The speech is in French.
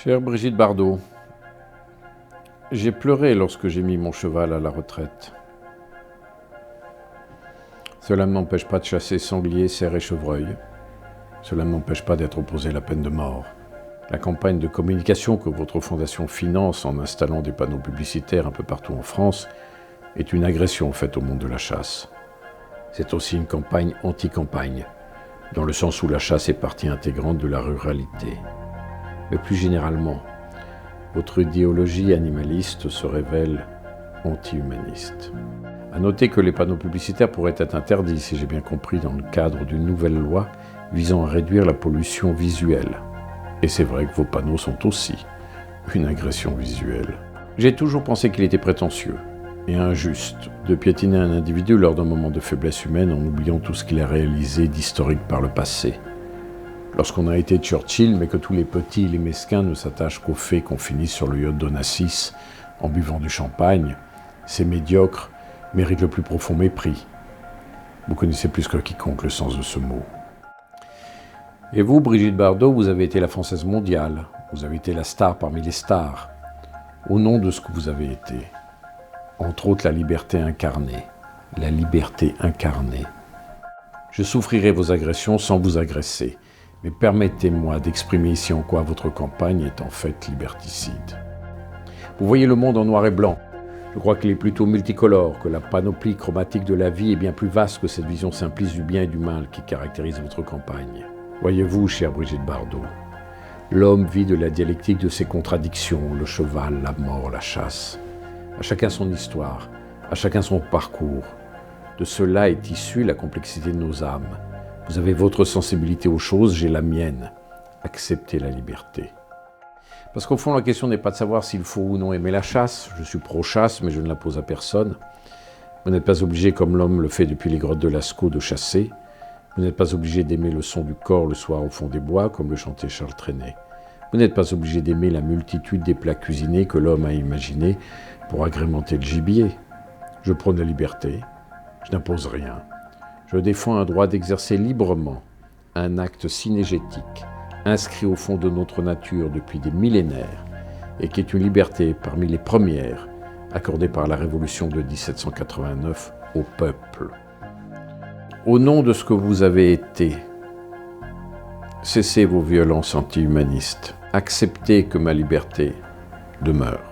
Chère Brigitte Bardot, j'ai pleuré lorsque j'ai mis mon cheval à la retraite. Cela ne m'empêche pas de chasser sangliers, cerfs et chevreuils. Cela ne m'empêche pas d'être opposé à la peine de mort. La campagne de communication que votre fondation finance en installant des panneaux publicitaires un peu partout en France est une agression faite au monde de la chasse. C'est aussi une campagne anti-campagne, dans le sens où la chasse est partie intégrante de la ruralité. Mais plus généralement, votre idéologie animaliste se révèle anti-humaniste. À noter que les panneaux publicitaires pourraient être interdits, si j'ai bien compris, dans le cadre d'une nouvelle loi visant à réduire la pollution visuelle. Et c'est vrai que vos panneaux sont aussi une agression visuelle. J'ai toujours pensé qu'il était prétentieux et injuste de piétiner un individu lors d'un moment de faiblesse humaine en oubliant tout ce qu'il a réalisé d'historique par le passé. Lorsqu'on a été Churchill, mais que tous les petits et les mesquins ne s'attachent qu'au fait qu'on finisse sur le yacht d'Onassis en buvant du champagne, ces médiocres méritent le plus profond mépris. Vous connaissez plus que quiconque le sens de ce mot. Et vous, Brigitte Bardot, vous avez été la Française mondiale, vous avez été la star parmi les stars, au nom de ce que vous avez été. Entre autres, la liberté incarnée. La liberté incarnée. Je souffrirai vos agressions sans vous agresser, mais permettez-moi d'exprimer ici en quoi votre campagne est en fait liberticide. Vous voyez le monde en noir et blanc. Je crois qu'il est plutôt multicolore, que la panoplie chromatique de la vie est bien plus vaste que cette vision simpliste du bien et du mal qui caractérise votre campagne. Voyez-vous, chère Brigitte Bardot, l'homme vit de la dialectique de ses contradictions, le cheval, la mort, la chasse. À chacun son histoire, à chacun son parcours. De cela est issue la complexité de nos âmes. Vous avez votre sensibilité aux choses, j'ai la mienne. Acceptez la liberté. Parce qu'au fond, la question n'est pas de savoir s'il faut ou non aimer la chasse. Je suis pro-chasse, mais je ne la pose à personne. Vous n'êtes pas obligé, comme l'homme le fait depuis les grottes de Lascaux, de chasser. Vous n'êtes pas obligé d'aimer le son du cor le soir au fond des bois, comme le chantait Charles Trenet. Vous n'êtes pas obligé d'aimer la multitude des plats cuisinés que l'homme a imaginés pour agrémenter le gibier. Je prône la liberté. Je n'impose rien. Je défends un droit d'exercer librement un acte synégétique, inscrit au fond de notre nature depuis des millénaires, et qui est une liberté parmi les premières accordées par la Révolution de 1789 au peuple. Au nom de ce que vous avez été, cessez vos violences anti-humanistes. Acceptez que ma liberté demeure.